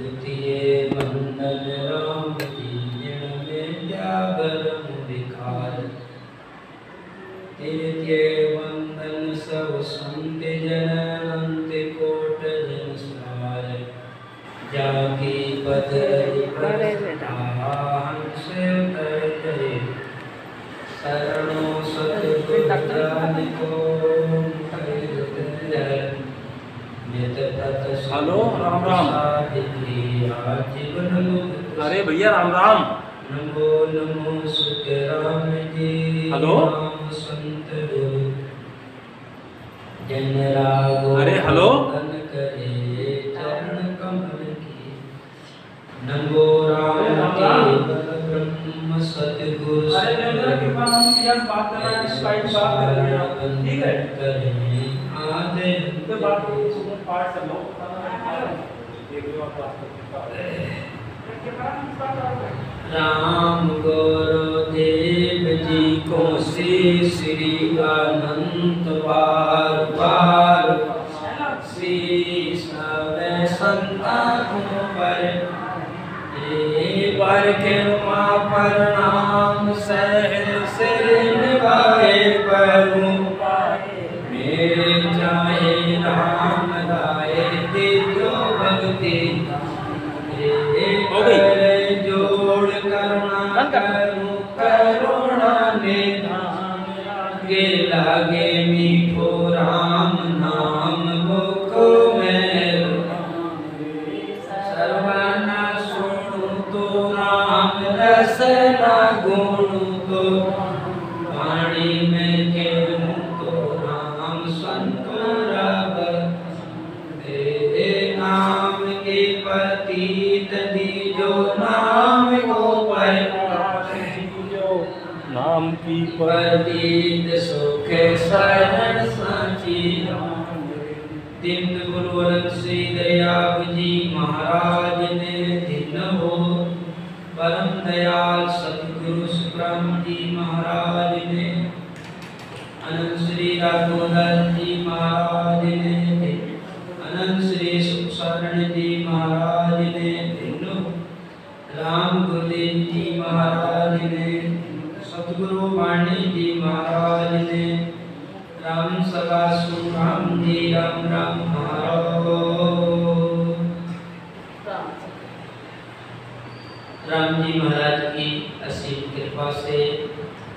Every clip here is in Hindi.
द्वितीय मंडल राम तीन में जागरण विकार तृतीय वंदन सब संत जन अनंत कोट जन सार जाकी पदरि हंस उतर करे शरणो सतगुरु को हेलो राम राम। अरे भैया राम राम। नमो नमो सुख राम जी। हेलो संत जन रागो अरे हेलो करे चरण कमल की। नमो राम के ब्रह्म सतगुरु बात कर रहे हैं, ठीक है आदे तो बात पाठ कर लो। राम गुरुदेव जी को श्री अनंत बार बार श्री सब संतान पर बार के माँ प्रणाम सहल सिर निभाए करूं मेरे चाहे राम राय जो भक्ति जोड़ करुणा करूं करुणा निधान लागे लागे मीठो राम नाम मुख में सर्वना सुनु तो राम रस न गुण तो वाणी में केवल तो राम संतोरा नाम के पतित दीजो नाम को नाम की पतित सुख शरण साची। दिन गुरुवरन श्री दयाब जी महाराज ने दिन हो परम दयाल सतगुरु सुब्रह्म जी महाराज ने अनंत श्री राघोदर जी महाराज ने अनंत श्री सुखशरण जी महाराज ने राम गुरुदेव जी महाराज ने सतगुरु वाणी जी महाराज ने राम सभा सुराम जी राम राम महाराज राम जी महाराज की असीम कृपा से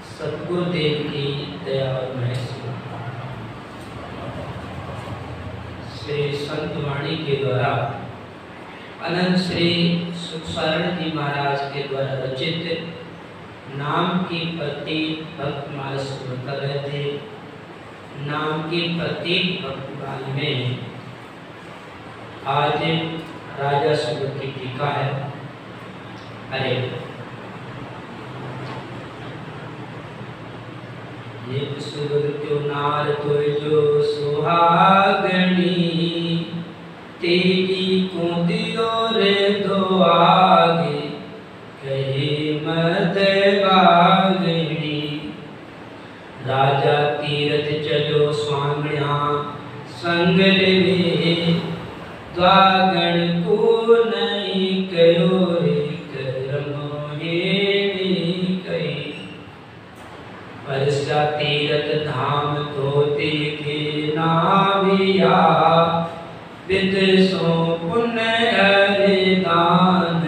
सतगुरुदेव की दया और महसूस श्री संत वाणी के द्वारा अनंत श्री सुखशरण जी महाराज के द्वारा रचित नाम की प्रतीक भक्तमाल सुन कर रहे थे। नाम की प्रतीक भक्तमाल में आज राजा सुबह की टीका है। अरे एक सुबह क्यों नार तो जो सुहागणी तेरी को दियो रे दो आगे कही मत बागनी राजा तीरथ चलो स्वामिया संग ले द्वागण को नहीं कयो रे करम हेरी कही परसा तीरथ धाम धोते के नाभिया विद सो पुण्य हरि दान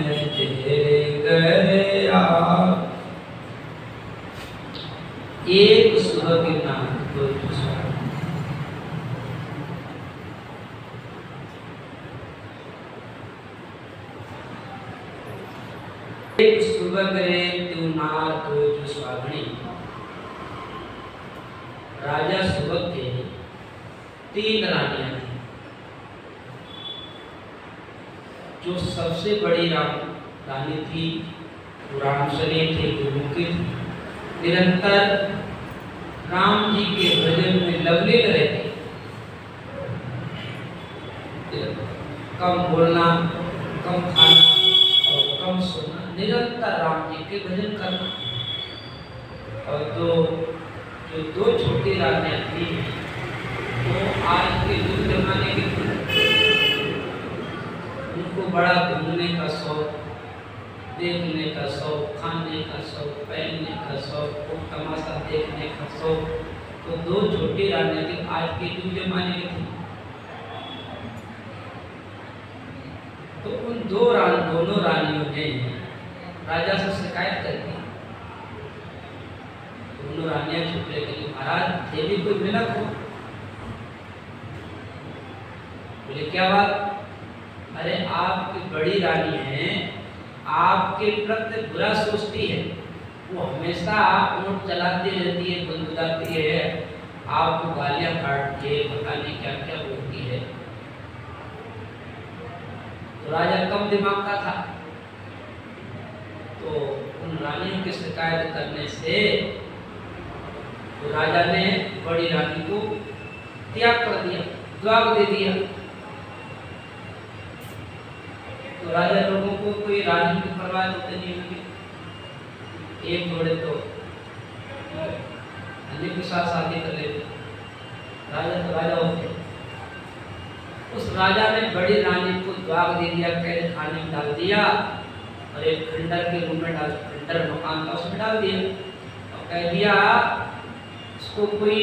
तेरे गया। एक सुबह के नाम को एक सुबह करे तू नार तो जो स्वागणी। राजा सुबह के 3 रानियां थी। जो सबसे बड़ी रानी थी रामसरी थे गुरुमुखी थी। निरंतर राम जी के भजन में लवलीन रहती। कम बोलना कम खाना और कम सोना निरंतर राम जी के भजन करना। और तो जो 2 छोटी रानियां थी वो आज के युग जमाने की उनको बड़ा घूमने का शौक, देखने का शौक, खाने का शौक, पहनने का शौक, खूब तमाशा देखने का शौक। तो दो छोटी रानियां थी, आज के युग जमाने की थी। तो उन दोनों रानियों ने राजा से शिकायत कर दी। दोनों रानियां छुपे गई, महाराज देवी कोई मिलक हो। बोले क्या बात? अरे आपकी बड़ी रानी है, आपके प्रति बुरा सोचती है, वो हमेशा ऊँट चलाती रहती है, गुनगुनाती है, आपको गालियां काटती है, पता नहीं क्या क्या बोलती है। तो राजा कम दिमाग का था, तो उन रानियों की शिकायत करने से तो राजा ने बड़ी रानी को त्याग कर दिया, जवाब दे दिया। तो राजा लोगों को कोई रानी की परवाह होती नहीं होगी, एक जोड़े तो अन्य के साथ शादी कर लेते, राजा तो राजा होते। उस राजा ने बड़ी रानी को जवाब दे दिया, कैद खाने में डाल दिया और एक खंडर के रूम में डाल, खंडर मकान था उसमें डाल दिया और कह दिया उसको कोई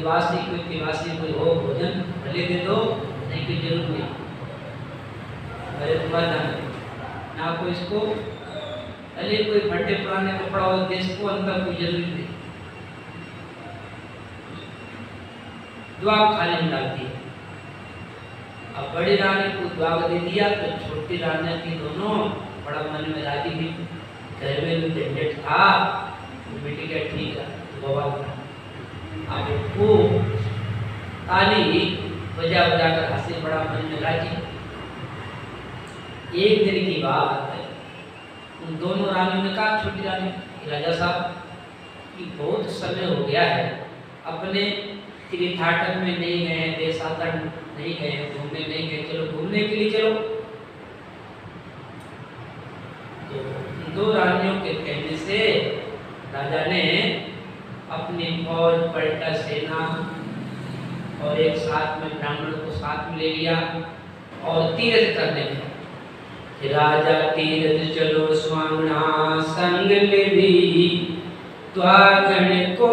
वासी, कोई तिवासी, कोई हो भोजन भले दे दो, नहीं की जरूरत नहीं, अरे तुम्हारा जाना ना कोई इसको, अरे कोई फटे पुराने कपड़ा हो देश को अंदर कोई जरूरी नहीं, जवाब खाने में डाल दिया। अब बड़ी रानी को जवाब दे दिया तो छोटी रानी की दोनों बड़ा मन में राजी हुई, घर में जो झंझट था बेटी का ठीक है बवाल था। अब वो ताली बजा बजा कर हंसे, बड़ा मन में राजी। एक दिन की बात है, उन दोनों रानियों ने कहा छोटी रानी राजा साहब कि बहुत समय हो गया है, अपने तीर्थाटन में नहीं गए, देशाटन नहीं गए, घूमने नहीं गए, चलो घूमने के लिए चलो। तो दो रानियों के कहने से राजा ने अपनी फौज, पलटा सेना और एक साथ में ब्राह्मण को साथ में ले लिया और तीर्थ करने लगा। राजा तीर्थ चलो स्वांगना संग लेवी, त्वागण को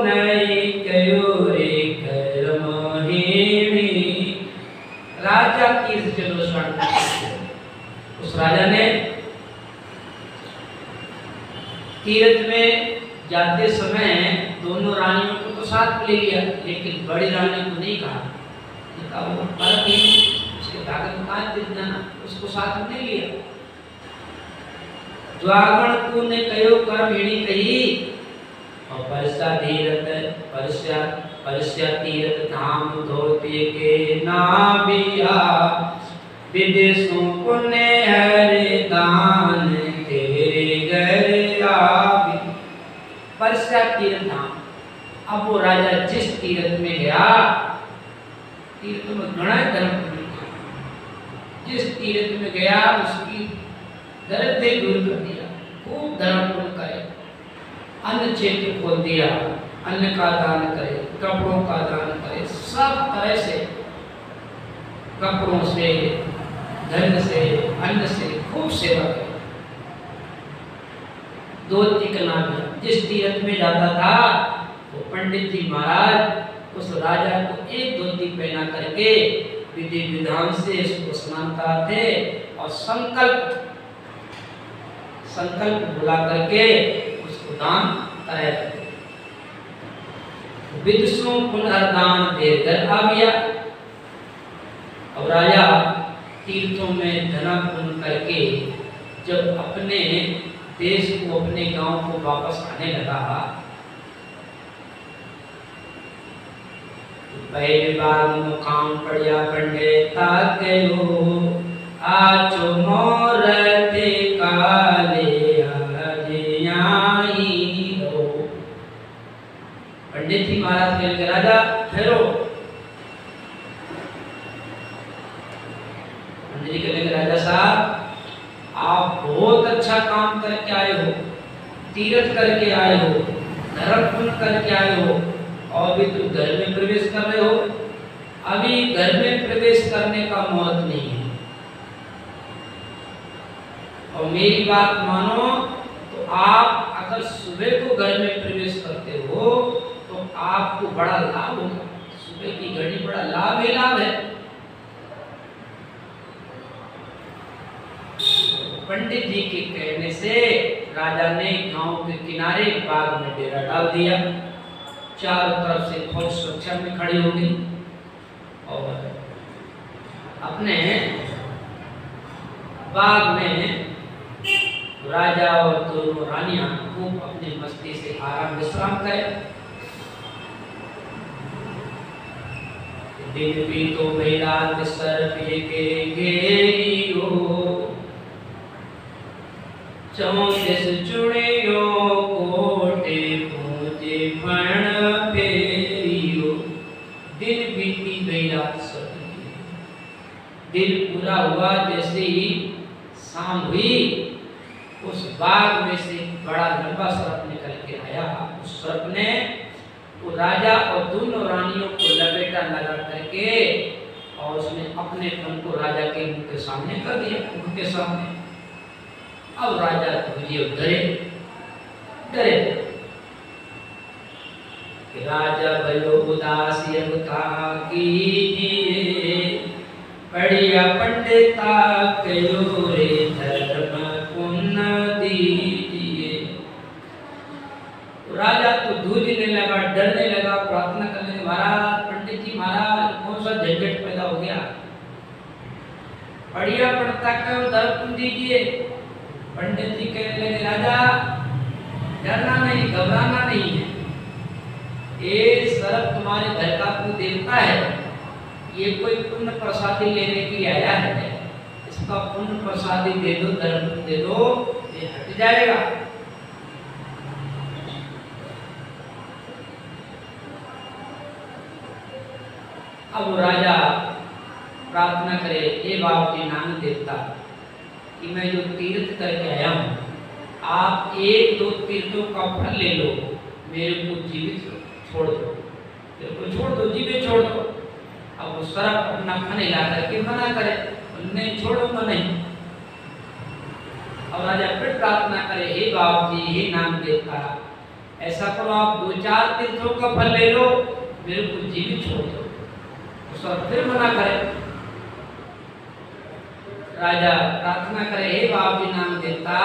नहीं कयो रे कर मोहिनी। राजा तीर्थ चलो स्वांगना, उस राजा ने तीर्थ में जाते समय दोनों रानियों को तो साथ में ले लिया, लेकिन बड़ी रानी को नहीं कहा, वो पर उसके ताकत कहाँ तीर्थ जाना, उसको साथ में नहीं लिया। द्वागण को ने कयो कर भेड़ी कही और परसा तीर्थ धाम धोते के नाबिया, विदेशों पुण्य हरे दान तेरे घर आवी। परसा तीर्थ धाम, अब वो राजा जिस तीर्थ में गया, तीर्थ में घना धर्म, जिस तीर्थ में गया उसकी दरिद्र दूर कर दिया, खूब धर्म पूर्ण करे, अन्न क्षेत्र खोल दिया, अन्न का दान करे, कपड़ों का दान करे, सब तरह से कपड़ों से, धन से, अन्न से खूब सेवा करे। दो टिकना जिस तीर्थ में जाता था वो पंडित जी महाराज उस राजा को एक धोती पहना करके विधि विधान से इसको स्नान कराते और संकल्प बुला करके उसको दान कराया करते। विदुषों पुनर्दान देकर आ गया। अब राजा तीर्थों में धना पूर्ण करके जब अपने देश को, अपने गांव को वापस आने लगा, पहली बार मुकाम पड़िया पंडिता कहो, आचो मोर ते काले आजियाई हो। पंडित जी महाराज कह के राजा ठहरो। पंडित जी कह के राजा साहब आप बहुत अच्छा काम करके आए हो, तीर्थ करके आए हो, धर्म पूर्ण करके आए हो और अभी तुम घर में प्रवेश कर रहे हो। अभी घर में प्रवेश करने का मुहूर्त नहीं है, और मेरी बात मानो तो आप अगर सुबह को घर में प्रवेश करते हो तो आपको बड़ा लाभ होगा। सुबह की घड़ी बड़ा लाभ ही लाभ है। पंडित जी के कहने से राजा ने गांव के किनारे बाग में डेरा डाल दिया। चारों तरफ से फौज सुरक्षा में खड़ी हो गई और अपने बाग में राजा और दोनों रानियां खूब अपनी मस्ती से आराम विश्राम करें। दिन भी तो मेरा सर्प के घेरियो, चौंतीस चुड़ियों कोटे पहुंचे फण फेरियो। दिन बीती गई रात सवेरे, दिन पूरा हुआ जैसे ही शाम हुई उस बाग में से बड़ा लंबा सर्प निकल के आया। उस सर्प ने वो राजा और दोनों रानियों को लपेटा लगा करके और उसने अपने फन को राजा के मुंह के सामने कर दिया, उनके सामने। अब राजा तुझे डरे डरे राजा भयो उदास कीजिए, बढ़िया पंडिता कयो रे धर्म पुण्य दीजिए। राजा तो धूजने लगा, डरने लगा, प्रार्थना करने लगा, महाराज पंडित जी महाराज कौन सा झंझट पैदा हो गया, बढ़िया पंडिता कयो धर्म पुण्य दीजिए। पंडित जी कहने लगे राजा डरना नहीं, घबराना नहीं है, ये सर्प तुम्हारे घर का कुदेवता है, ये कोई पुण्य प्रसादी लेने के लिए आया है, इसका पुण्य प्रसादी दे दो, धर्म दे दो, ये हट जाएगा। अब राजा प्रार्थना करे, हे बाप जी नाम देवता कि मैं जो तीर्थ करके आया हूँ, आप एक दो तीर्थों का फल ले लो, मेरे को जीवित छोड़ दो, मेरे को छोड़ दो, जीवित छोड़ दो। अब वो सर्प अपना फन हिला करके मना करे, नहीं छोड़ूंगा नहीं। अब राजा फिर प्रार्थना करे, हे बाप जी हे नाम देवता ऐसा करो आप दो चार तीर्थों का फल ले लो, मेरे को जीवित छोड़ दो। तो सर्प फिर मना करे। राजा प्रार्थना करे, हे बाप जी नाम देवता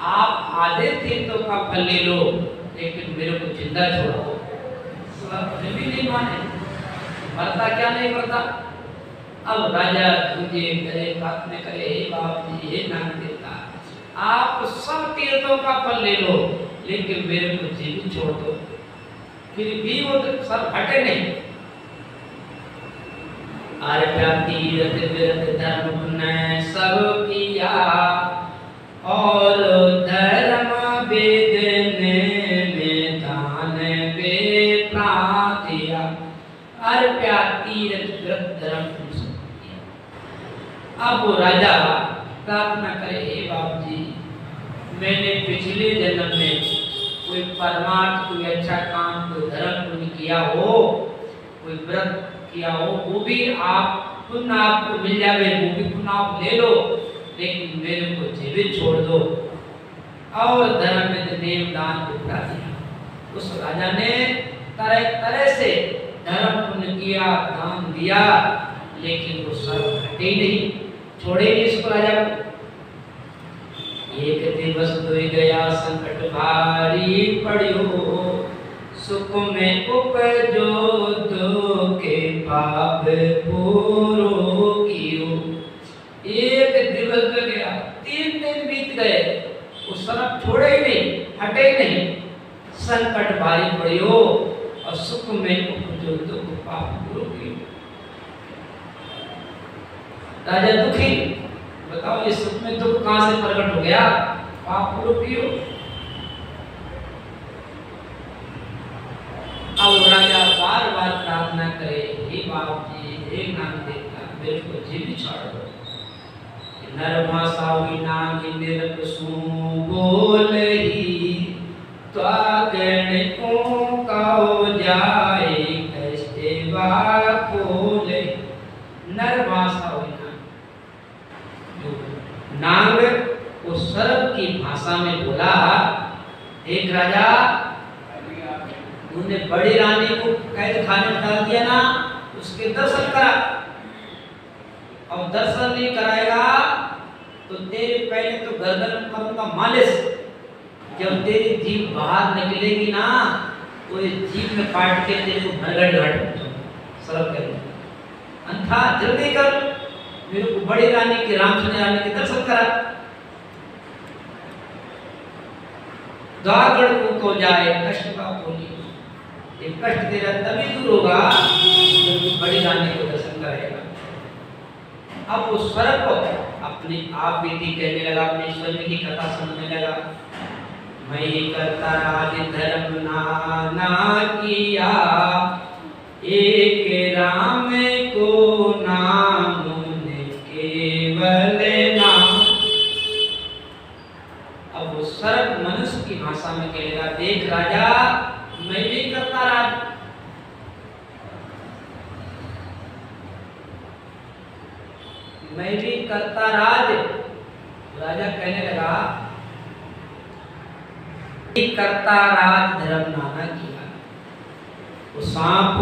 आप आधे तीर्थों का फल ले लो, लेकिन मेरे को जिंदा छोड़ो। फिर भी नहीं माने, मरता क्या नहीं मरता। अब राजा तुझे करे प्रार्थना करे, हे बाप जी हे नाम देवता आप सब तीर्थों का फल ले लो, लेकिन मेरे को जीवित छोड़ दो। फिर भी वो सब हटे नहीं। आर्या तीर्थ विरत धर्म ने सब किया, और धर्म वेदने में दान वे प्राण दिया। अर्प्या तीर्थ विरत धर्म अब वो राजा प्रार्थना करे, हे बाप जी मैंने पिछले जन्म में कोई परमार्थ कोई अच्छा काम कोई धर्म पुण्य किया हो, कोई व्रत किया हो, वो भी आप पुण्य आपको मिल जावे, वो भी पुण्य आप ले लो, लेकिन मेरे को जीवित छोड़ दो। और धर्म में नेम दान उपरा दिया। उस राजा ने तरह तरह से धर्म पुण्य किया, दान दिया, लेकिन वो सर्प हटे ही नहीं, छोड़े नहीं इसको राजा को। एक दिवस दुई गया संकट भारी पड़ियो, सुख में उपजो के पाप पूरो कियो। एक दिवस तो गया, 3 दिन बीत गए, वो सर्प छोड़े ही नहीं, हटे ही नहीं। संकट भारी पड़ियो और सुख में उपजो के पाप पूरो कियो। राजा दुखी, बताओ ये सुख में दुख कहां से प्रकट हो गया, पाप पूरो कियो। अब राजा बार बार प्रार्थना करे, हे बाप जी हे नाम देवता मेरे को जीवित छोड़ दो। नरभासावी नाग निरपसु बोलही, त्वागण को काओ जाए कष्टे खोले। नरभासावी नाग वो सर्प की भाषा में बोला, एक राजा तूने बड़ी रानी को कैद खाने में डाल दिया ना, उसके दर्शन करा, और दर्शन नहीं कराएगा तो तेरे पहले तो गर्दन में करूंगा मालिश, जब तेरी जीभ बाहर निकलेगी ना तो ये जीभ में काट के तेरे को भरगट घाट सर्प करेगा। अन्था जल्दी कर, मेरे को बड़ी रानी की रामचंद्र रानी के दर्शन करा। द्वागड़ को जाए कष्ट का बोली, ये कष्ट तेरा तभी दूर होगा जब तू बड़ी रानी को दर्शन करेगा। अब वो सर्प अपने आप बीती कहने लगा, अपने ईश्वर की कथा सुनने लगा। मैं ही करता राज धर्म नाना किया, एक राम को नाम ने केवल नाम। अब वो सर्प मनुष्य की भाषा में कहेगा, देख राजा मैं भी करता राज, मैं भी करता राज। राजा कहने लगा, करता राज धर्म नाना किया। वो सांप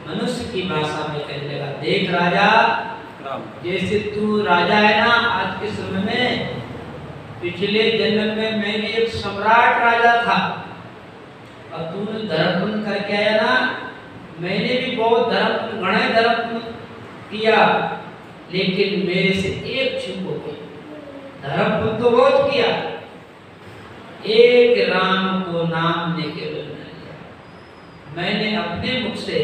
मनुष्य की भाषा में कहने लगा, देख राजा जैसे तू राजा है ना आज के समय में, पिछले जन्म में मैं भी एक सम्राट राजा था, और तूने धर्म पुण्य करके आया ना, मैंने भी बहुत धर्म घना धर्म किया, लेकिन मेरे से एक चूक हो गई। धर्म पुण्य तो बहुत किया, एक राम को नाम लेके बोलना लिया, मैंने अपने मुख से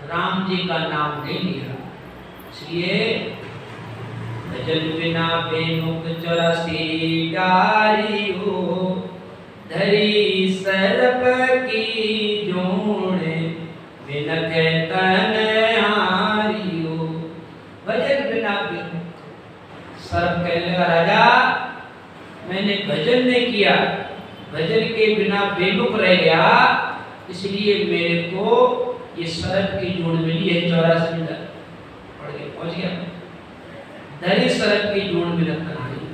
राम जी का नाम नहीं लिया। इसलिए भजन बिना बेमुख 84 डारी हो, धरी सर्प की जोड़े बिनख तन हारी हो। भजन बिना बेमुख, सर्प कहने लगा राजा मैंने भजन नहीं किया, भजन के बिना बेमुख रह गया, इसलिए मेरे को ये सर्प की जोड़ मिली है। 84 पढ़ के पहुंच गया, धरी सर्प की जोड़ मिलत नहीं।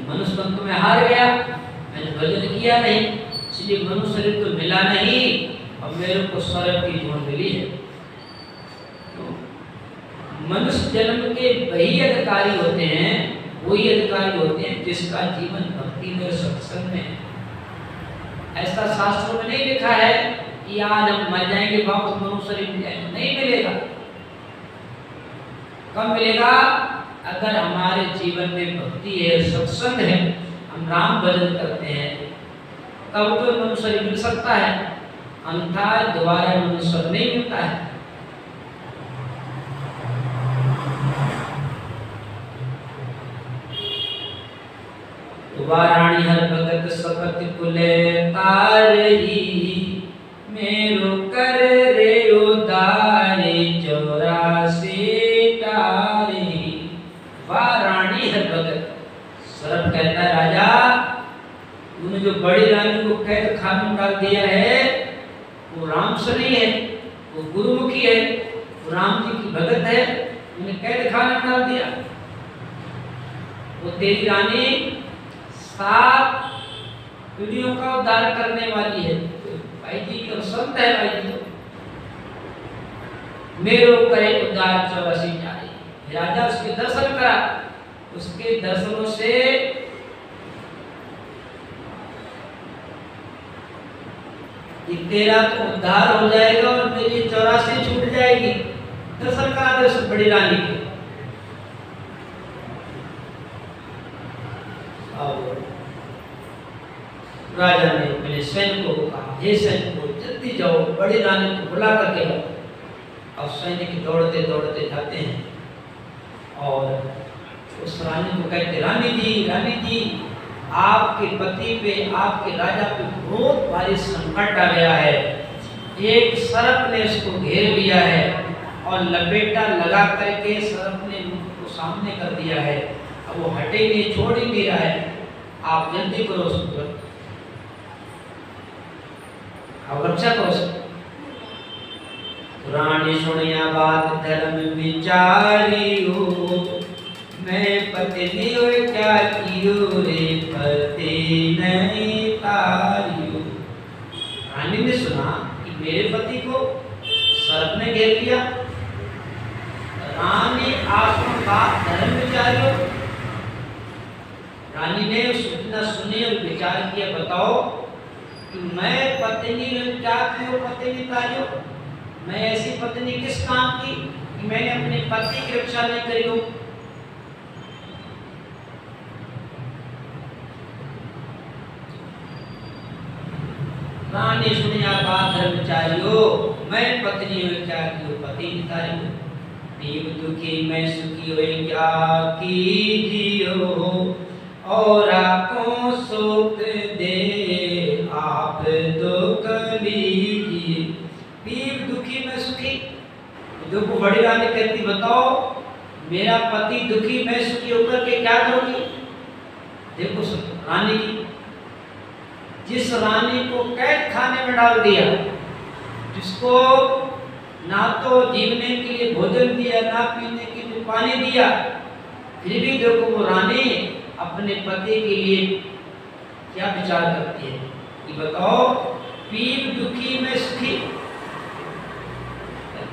मनुष्य तंत्र में हार गया, मैंने भजन किया नहीं, इसलिए मनुष्य शरीर तो मिला नहीं, और मेरे को सर्प की जोड़ मिली है। तो मनुष्य जन्म के वही अधिकारी होते हैं, वही अधिकारी होते हैं जिसका जीवन भक्ति में सत्संग में है। ऐसा शास्त्रों में नहीं लिखा है कि आज हम मर जाएंगे वापस मनुष्य शरीर मिल जाएंगे, नहीं मिलेगा। कब मिलेगा? अगर हमारे जीवन में भक्ति है, सत्संग है, हम राम भजन करते हैं, तब तो मनुष्य शरीर मिल सकता है, अन्यथा दोबारा मनुष्य नहीं मिलता है। वाराणी हर भगत सपत कुले तारही, मेरो कर रे उदारे 84 तारे। वाराणी हर भगत, सर्प कहता है राजा तूने जो बड़ी रानी को कैद खाने में डाल दिया है वो रामसरी है, वो गुरुमुखी है, वो राम जी की भगत है, उन्हें कैद खाने में डाल दिया। वो तेरी रानी 7 पीढ़ियों का उद्धार करने वाली है, भाई जी का संत है, भाई जी मेरो करे उद्धार 84 जारी। राजा उसके दर्शन करा, उसके दर्शनों से तेरा तो उद्धार हो जाएगा और मेरी 84 छूट जाएगी। दर्शन करा दे उस बड़ी रानी के। राजा ने अपने सैनिक को कहा, हे सैनिक को जल्दी जाओ, बड़ी रानी को बुला करके लाओ। और सैनिक दौड़ते दौड़ते जाते हैं और उस रानी को कहते, रानी जी आपके पति पे, आपके राजा पे बहुत भारी संकट आ गया है। एक सर्प ने उसको घेर लिया है और लपेटा लगा करके सर्प ने उसको सामने कर दिया है। अब वो हटे नहीं, छोड़ ही नहीं रहा है। आप जल्दी करो उसको, अब रक्षा करो उसको। रानी सुनिया बात धर्म विचारी हो, मैं पत्नी हो क्या कियो रे पति नहीं तारियो। रानी ने सुना कि मेरे पति को सर्प ने घेर लिया। रानी आसमान का धर्म विचारियो। रानी ने सूचना सुनी और विचार किया, बताओ कि मैं पत्नी क्या कियो पति नहीं तारियो, मैं ऐसी पत्नी किस काम की कि मैंने अपने पति की रक्षा नहीं करी हो। रानी सुनिया बात धर्मचारियो, मैं पत्नी हो क्या कियो पति नहीं तारियो। पीव दुखी मैं सुखी हो क्या कीजियो, और आपको सुख दे आप दुख लीजिए। पीव दुखी मैं सुखी। दुख बड़ी रानी कहती, बताओ मेरा पति दुखी मैं सुखी होकर के क्या करूंगी। देखो रानी की, जिस रानी को कैद खाने में डाल दिया, जिसको ना तो जीवने के लिए भोजन दिया ना पीने के लिए पानी दिया, फिर भी देखो वो रानी अपने पति के लिए क्या विचार करती है कि बताओ पीर दुखी में सुखी,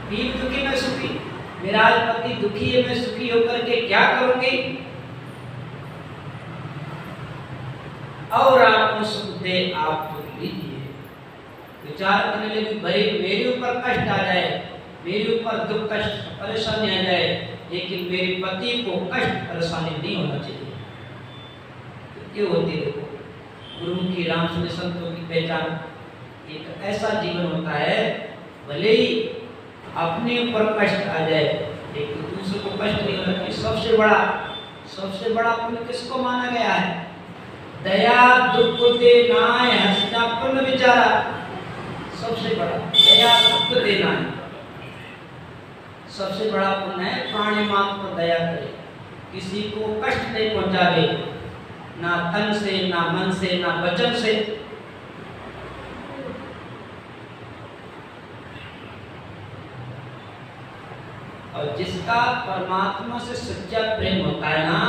पीर दुखी में सुखी, मेरा आज पति दुखी है मैं सुखी होकर के क्या करूंगी। और आपको सुख दे आप दुख लीजिए। विचार करने लगी, भले मेरे ऊपर कष्ट आ जाए, मेरे ऊपर दुख कष्ट परेशानी आ जाए, लेकिन मेरे पति को कष्ट परेशानी नहीं होना चाहिए। तो क्यों होती है देखो, गुरुमुखी रामचंद्र संतों की पहचान एक ऐसा जीवन होता है, भले ही अपने ऊपर कष्ट आ जाए लेकिन दूसरे को कष्ट नहीं होना चाहिए। सबसे बड़ा पुण्य किसको माना गया है? दया दुख दे नाय हंसना पुण्य विचारा। सबसे बड़ा दया दुख देना है, सबसे बड़ा पुण्य है प्राणी मात्र पर दया करे, किसी को कष्ट नहीं पहुंचावे, ना तन से ना मन से ना वचन से। और जिसका परमात्मा से सच्चा प्रेम होता है ना,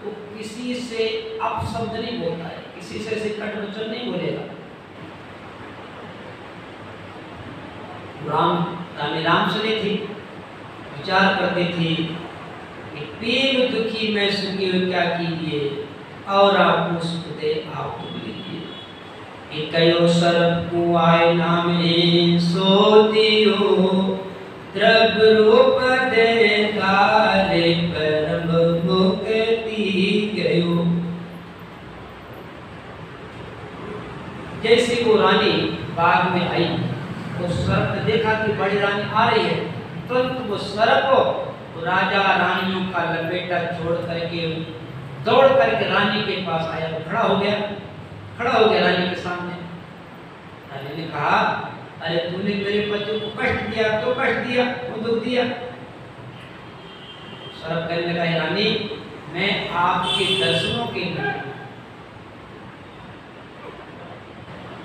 वो किसी से अपशब्द नहीं बोलता है, किसी से कट वचन नहीं बोलेगा। रानी रामसुनी थी, विचार करती थी कि पीर दुखी मैं सुखी हो क्या कीजिए, और आपको सुख दे आप दुख लीजिए। कयो सर्प को आए नाम सो दियो, द्रव्य रूप दे तारे परम मुक्ति गयो। जैसे वो रानी बाग में आई, वो सर्प देखा कि बड़ी रानी आ रही है, तुरंत वो सर्प वो राजा रानियों का लपेटा छोड़ करके दौड़ करके रानी के पास आया, वो खड़ा हो गया रानी के सामने। रानी ने कहा, अरे तूने मेरे पति को कष्ट दिया तो कष्ट दिया, वो दुख दिया। सर्प कहने लगा, रानी मैं आपके दर्शनों के लिए,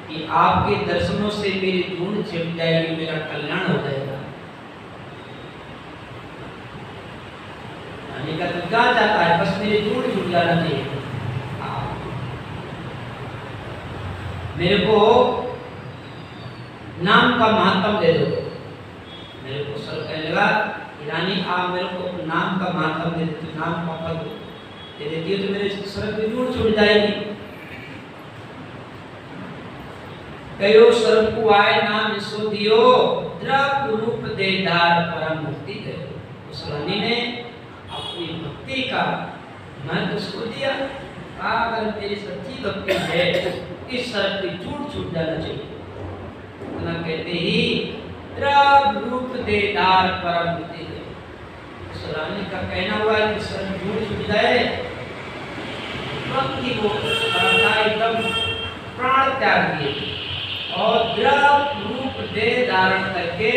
कि आपके दर्शनों से मेरी धूल छिप जाएगी, मेरा कल्याण हो जाएगा। रानी का तो क्या चाहता है, बस मेरी धूल छूट जाना चाहिए। मेरे को नाम का महत्व दे दो। मेरे को सर्प कहने लगा, रानी आप मेरे को नाम का महत्व दे देती, नाम का पद दे देती हो तो मेरे सर्प की धूल छूट जाएगी। कयो सर्प को आए नाम सो दियो, द्रव्य रूप दे धार परम मुक्ति गयो। उस रानी ने अपनी भक्ति का महत्व उसको दिया। अगर तेरी सच्ची भक्ति है, इस सर्प की छूट जाना चाहिए। ना कहते ही द्रव्य रूप दे धार परम मुक्ति गयो। उस रानी का कहना हुआ है कि सर्प छूट जाए, भक्ति को एकदम प्राण त्याग दिए और द्रव्य रूप दे धारण करके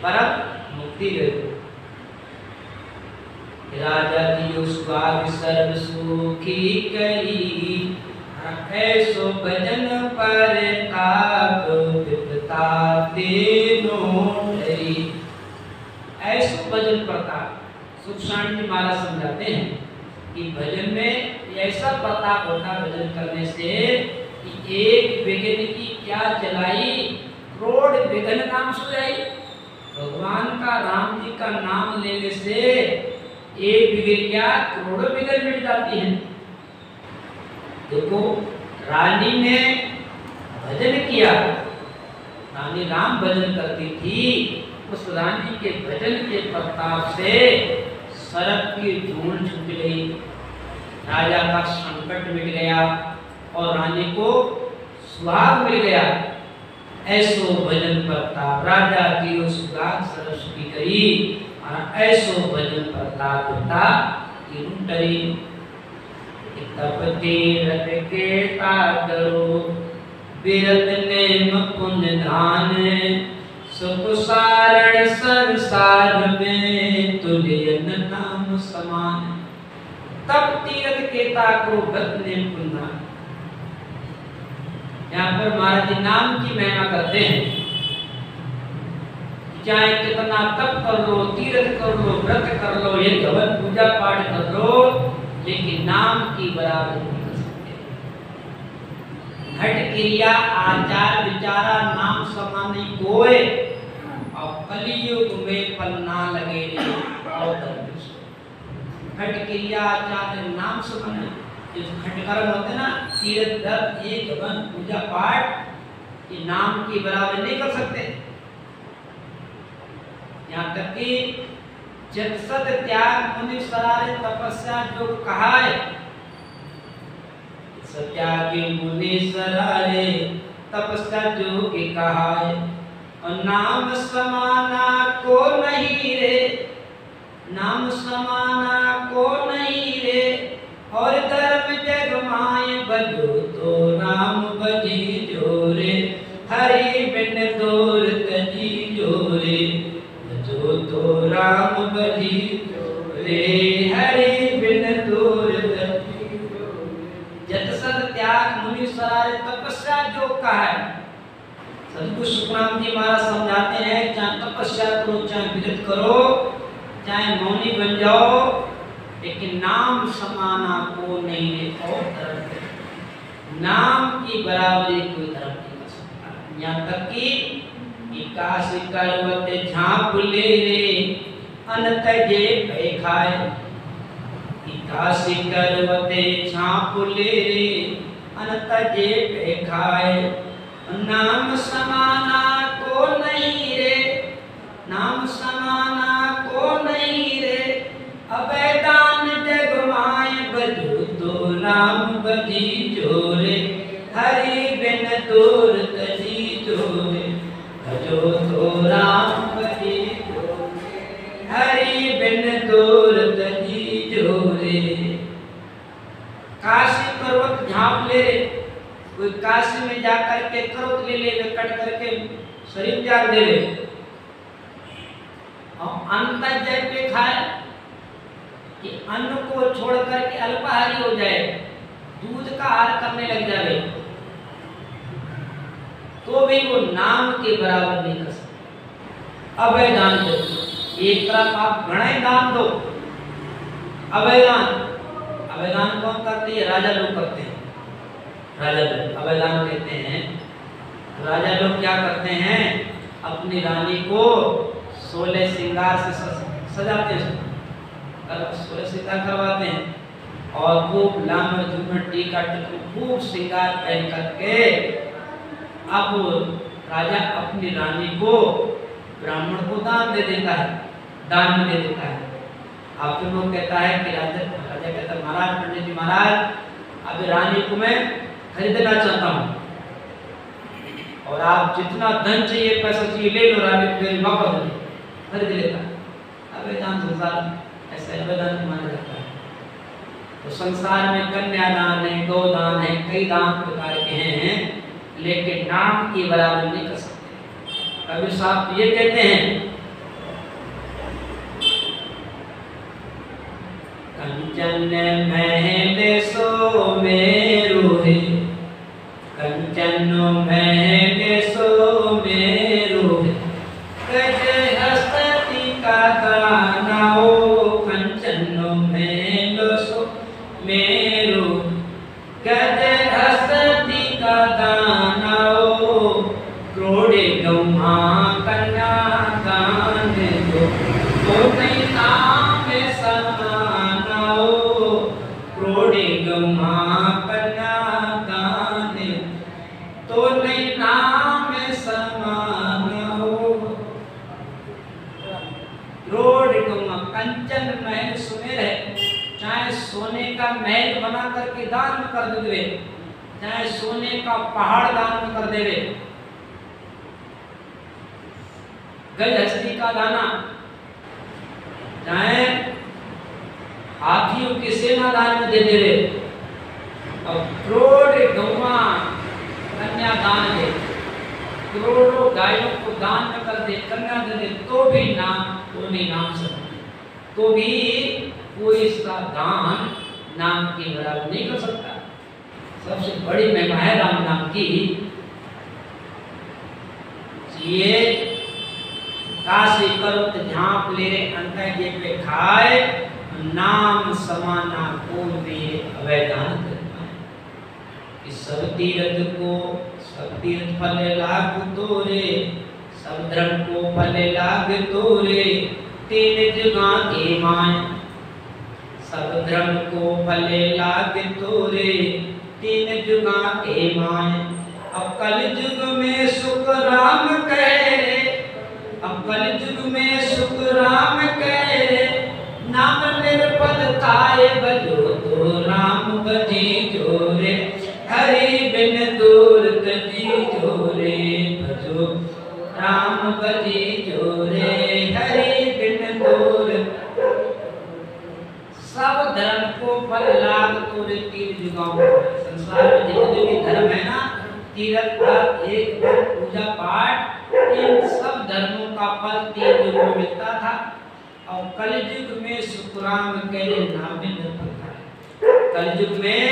परम मुक्ति गए। राजा दियो सुहाग सर्व सुखी करी, ऐसो भजन पर ताप विपता तेनो डरी। ऐसो भजन पर ताप सुखसाण जी महाराज समझाते हैं कि भजन में ऐसा प्रताप होता भजन करने से कि एक विघ्न की क्या चलाई करोड़ विघ्न नाम सुनाई। भगवान का राम जी का नाम लेने से एक विघ्न क्या करोड़ों विघ्न मिट जाती है। देखो रानी ने भजन किया, रानी राम भजन करती थी, उस रानी के भजन के प्रताप से सरक की धूल छूट गई, राजा का संकट मिट गया और रानी को सुहाग मिल गया। ऐसो भजन प्रताप राजा की सुहाग सरस की करी और ऐसो भजन प्रताप होता कि टरी। तपति रत के ताकरो बिरत ने मुकुंद धान, सुख सारण संसार में तुल्य नाम समान। तब तीरथ के ताको व्रत ने पुन्हा। यहाँ पर महाराज जी नाम की महिमा करते हैं, चाहे कितना तप कर लो, तीर्थ कर लो, व्रत कर लो, ये भगवत पूजा पाठ कर लो, लेकिन नाम की बराबरी नहीं कर सकते। घट क्रिया आचार विचारा नाम समानी कोय, और कलियुग में पन्ना लगे रे और घट क्रिया आचार नाम समानी, जो घट कर्म होते ना तीर्थ व्रत ये भगवत पूजा पाठ, ये नाम की बराबरी नहीं कर सकते। यहाँ तक कि जतसत त्याग मुनि सरारे तपस्या जो कहा है, सत्यागी मुनि सरारे तपस्या जो के कहा है, और नाम समाना को नहीं रे, नाम समाना को नहीं रे, और धर्म जग माय बजो तो राम बजी जोरे, हरि बिन दूर तजी जोरे, बजो तो राम बजी जोरे, हरि बिन दूर तजी जोरे। जतसत त्याग मुनि सरारे तपस्या जो कहा है, सदगुरु सुखराम जी महाराज समझाते हैं, चाहे तपस्या करो, चाहे विरत करो, चाहे मौनी बन जाओ, लेकिन नाम समाना को नहीं रे और धर्म, नाम की बराबरी कोई धर्म नहीं कर सकता। यहाँ तक कि काशी करवते झाँप ले रे अनत जे भय खाए, काशी करवते झाँप ले रे अनत जे भय खाए, नाम समाना को नहीं रे, नाम समाना को नहीं रे, अबैदान जग माय बजो तो राम बजी जोरे, हरि बिन दूर तजी जोरे, बजो तो राम बजी जोरे, हरि बिन दूर तजी जोरे। काशी पर्वत झाँप ले, कोई काशी में जाकर के पर्वत ले ले, कट करके शरीर त्याग दे ले, और अन्न जल पे खाए कि अन्न को छोड़ करके अल्पाहारी हो जाए, दूध का आहार करने लग जाए, तो भी वो नाम के बराबर नहीं कर सकते। अभय दान दो, एक तरफ आप गणे दान दो, अभय दान, अभय दान कौन करते हैं? राजा लोग करते हैं, राजा लोग अभय दान कहते हैं। राजा लोग क्या करते हैं? अपनी रानी को 16 श्रृंगार से सजाते हैं, 16 श्रृंगार करवाते हैं और खूब लाम झूमर टीका खूब श्रृंगार पहन करके अब राजा अपनी रानी को ब्राह्मण को दान दे देता है, दान में दे देता है। अब फिर वो कहता है कि राजा कहता है महाराज, पंडित जी महाराज, अब रानी को मैं खरीदना चाहता हूँ और आप जितना धन चाहिए पैसा चाहिए ले लो, रानी को वापस खरीद लेता है। अवैधान संसार ऐसे अवैधान माना जाता है। तो संसार में कन्यादान है, गोदान है, कई दान प्रकार के हैं, लेकिन नाम की बराबर नहीं कर सकते। कबीर साहब ये कहते हैं, कंचन महल सो मेरु है, कंचन महल सो मेरु है, गज हस्ती का दाना हो, कंचन महल सो गमा कन्या दान तो नहीं नाम समान हो। रोड गमा कंचन महल सुमेर है, चाहे सोने का महल बना करके दान में कर देवे, चाहे सोने का पहाड़ दान में कर देवे, गज हस्ती का दाना, चाहे हाथियों की सेना दान में दे देवे, और करोड़ गौवा कन्या दान दे, करोड़ों गायों को दान में कर दे, कन्या दे दे, तो भी नाम वो नहीं नाम सकते, तो भी कोई इसका दान नाम की बराबर नहीं कर सकता। सबसे बड़ी महिमा है राम नाम की। ये काशी करो तो झांप ले रे अंतर जे पे खाए, नाम समाना को मेरे अवैधान करना है। इस सब तीर्थ को सब तीर्थ फल लाग तोरे, सब धर्म को फल लाग तोरे, तीन जुगा के माय। सब धर्म को फल लाग तोरे, तीन जुगा के माय। अब कल युग में सुख राम कह रे, अब कल युग में सुख राम कह रे, नाम निर्पल ताए बजो तो राम बजी जोरे, हरि बिन दूर तजी जोरे, भजो राम बजी जोरे, हरि बिन दूर। सब धर्म को फल लाभ तोरे तीन जुगाओं में। संसार में जितने भी धर्म है ना, तीर्थ एक पूजा पाठ, इन सब धर्मों का फल तीन युग में मिलता था। और कलयुग में सुखराम के नाम में निर्भर था। कलयुग में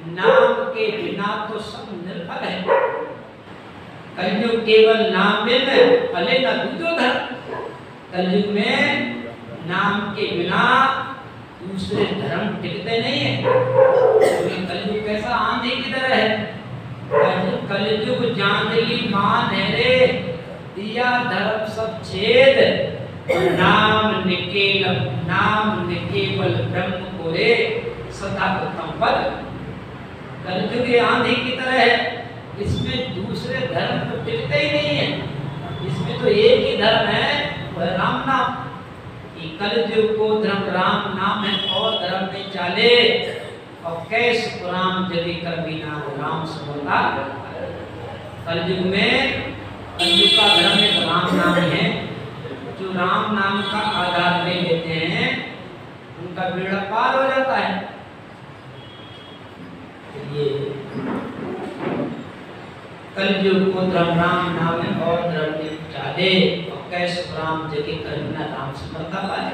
नाम के बिना तो सब निर्भर है। कलयुग केवल नाम में फले न दूजो धर्म। कलयुग में नाम के बिना दूसरे धर्म टिकते नहीं है। कलयुग कैसा आंधी की तरह है। कलयुग जांधली मान है रे, दिया धर्म सब छेद, नाम निकेवल ब्रह्म को रे, सदा प्रथम पद। कलयुग आंधी की तरह है, इसमें दूसरे धर्म तो टिकते ही नहीं है। इसमें तो एक ही धर्म है, वह राम नाम। कलयुग को धर्म राम नाम है और धर्म में चाले, और कैसे राम जगी कर बिना राम समता। कलयुग में कलयुग का धर्म एक राम नाम है। जो राम नाम का आधार ले लेते हैं उनका बेड़ा पार हो जाता है। ये कलयुग को धर्म राम नाम है और धर्म में चाले, और कैसे राम जगी कर बिना राम समता पाए।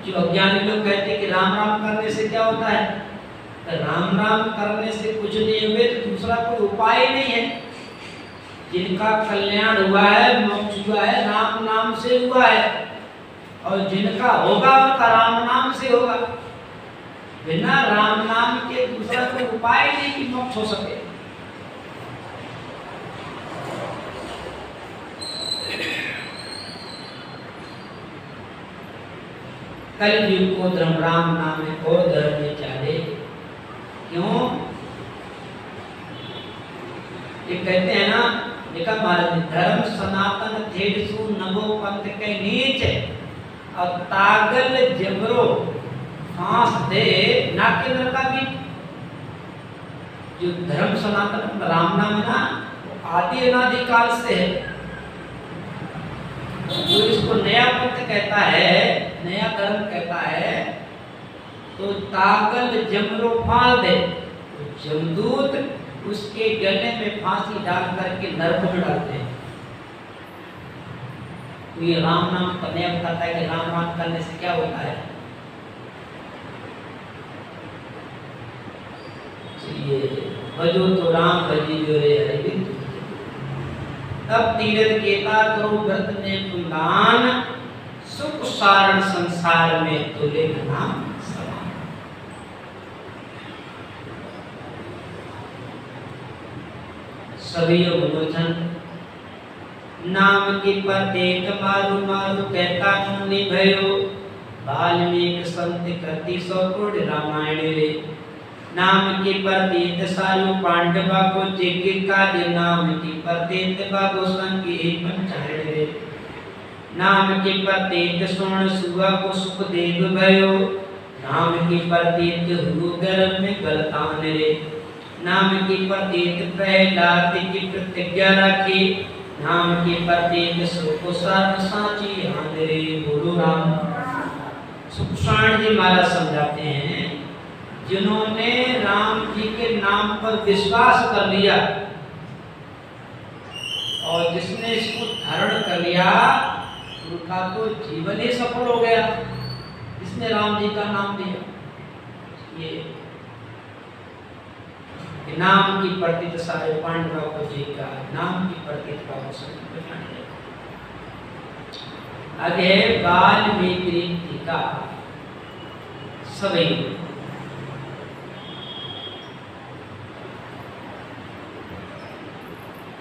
जो अज्ञानी लोग कहते हैं कि राम राम करने से क्या होता है, तो राम राम करने से कुछ नहीं हुए तो दूसरा कोई उपाय नहीं है। जिनका कल्याण हुआ है, मोक्ष हुआ है, राम नाम से हुआ है, और जिनका होगा उनका राम नाम से होगा। बिना राम नाम के दूसरा कोई उपाय नहीं कि मोक्ष हो सके। कलयुग को धर्म राम नाम है और धर्म में चाले। क्यों? ये कहते हैं ना, लिखा महाराज, धर्म सनातन थेड़सु नभो पंथ के नीच, और तागल जबरो फांस दे ना के नरका भी। जो धर्म सनातन राम नाम है ना, आदि अनादि काल से है। जो इसको नया पंथ कहता है, नया धर्म कहता है, तो तागल जमरो फांस दे, जमदूत उसके गले में फांसी डाल करके नरक में डालते हैं। तो ये राम नाम का नया बताता है कि राम नाम करने से क्या होता है। ये भजो तो राम भजी जो रे हरि, तब तीरथ केता करो व्रत ने कुंदान, सुख सारण संसार में तुले नाम समान। सभी मनोजन नाम की प्रत्येक मारु मारु कहता मुनि भयो, वाल्मीकि संत कृति सौ कोटि रामायण रे। नाम की प्रतीत सारु पांडवा को जेके कार्य नाम की प्रतीत बाबो संगी पंचायत रे नाम की प्रतीत सुन सुआ को सुख देव भयो नाम की प्रतीत हु गर्भ में गलतान रे नाम की प्रतीत प्रहलाद की प्रतिज्ञा रखी नाम की प्रतीत सुख सार साची हान रे बोलो राम। सुखसाण जी महाराज समझाते हैं जिन्होंने राम जी के नाम पर विश्वास कर लिया और जिसने इसको धारण कर लिया उनका तो जीवन ही सफल हो गया। जिसने राम जी का नाम लिया ये नाम की प्रतीत सारे पांडवों को जी का नाम की प्रतीत का आगे वाल्मीकि का सभी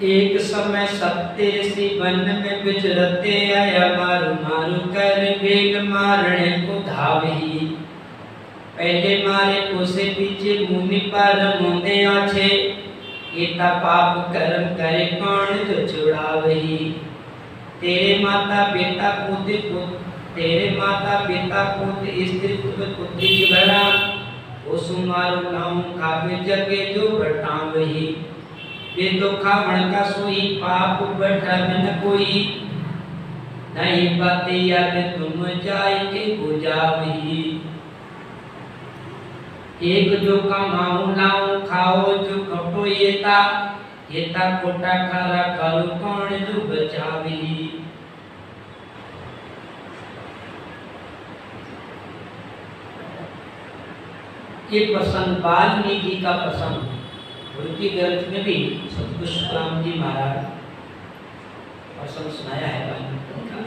एक समय सत्य ऋषि वन में विचरते आया मारू मारू कर बेग मारने को धावही पहले मारे उसे पीछे मुनि पर मुंदे आछे एता पाप कर्म करे कौन जो छुड़ावही तेरे माता पिता पुत्र तेरे माता पिता पुत्र स्त्री पुत्री की भरा उस मारू नाम काबे जगे जो बटावही ये तो खावण का सोई पाप बैठा न कोई नहीं बातें याद तुम जाएंगे बुझावही एक जो कमाऊ लाऊं खाओ जो कटो येता कोटा खारा करो कौन जो बचावी। ये प्रसंग वाल्मीकि का प्रसंग उनकी ग्रंथ में भी सतगुरु राम जी महाराज प्रसंग सुनाया है वाल्मीकि का।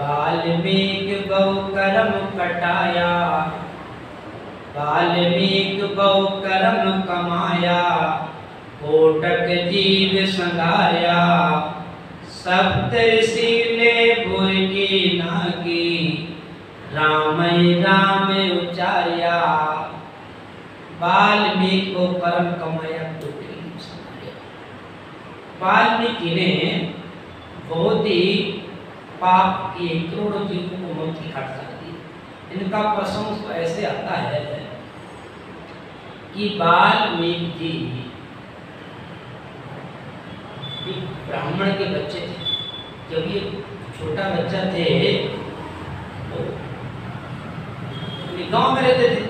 वाल्मीकि बहु कर्म कटाया वाल्मीकि बहु कर्म कमाया कोटक जीव संगाया सप्तऋषि ले भुर्गी नागी राम राम उचार्या वाल्मीकि को कर्म कमाया कोटक संगाया। वाल्मीकि ने बहुत ही पाप किए करोड़ों जीवों को मौत की घाट कर दी। इनका प्रसंग ऐसे आता है कि वाल्मीकि जी ब्राह्मण के बच्चे थे। जब ये छोटा बच्चा थे तो गांव में रहते थे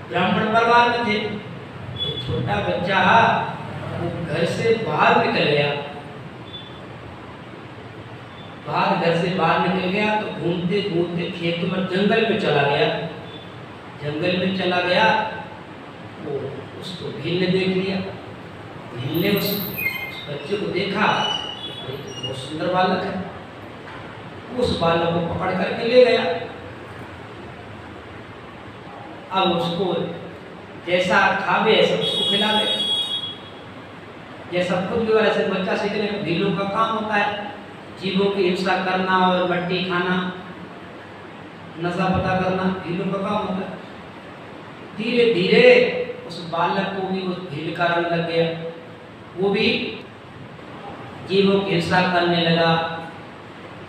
ब्राह्मण परिवार में थे। तो छोटा बच्चा वो घर से बाहर निकल गया घर से बाहर निकल गया तो घूमते घूमते खेत में जंगल में चला गया। जंगल में चला गया वो उसको भील ने देख लिया। भील ने उस बच्चे को देखा बहुत सुंदर बालक है। उस बालक को पकड़ करके ले गया। अब उसको जैसा खावे ऐसा उसको खिला दे। जैसा खुद भी वैसे बच्चा सीखने का भीलों का काम होता है। जीवों की हिंसा करना और मट्टी खाना नशा पता करना भीलों का काम होता है। धीरे धीरे उस बालक को भी उस भील का रंग लग गया। वो भी जीवों की हिंसा करने लगा।